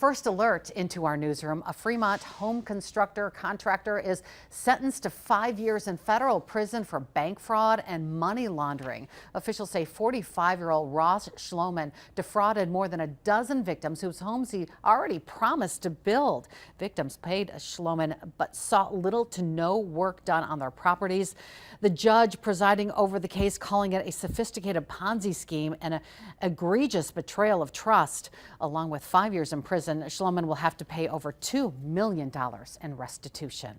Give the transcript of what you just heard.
first alert into our newsroom, a Fremont home contractor is sentenced to 5 years in federal prison for bank fraud and money laundering. Officials say 45-year-old Ross Schlomann defrauded more than a dozen victims whose homes he already promised to build. Victims paid Schlomann but saw little to no work done on their properties. The judge presiding over the case calling it a sophisticated Ponzi scheme and an egregious betrayal of trust. Along with 5 years in prison, Schlomann will have to pay over $2 million in restitution.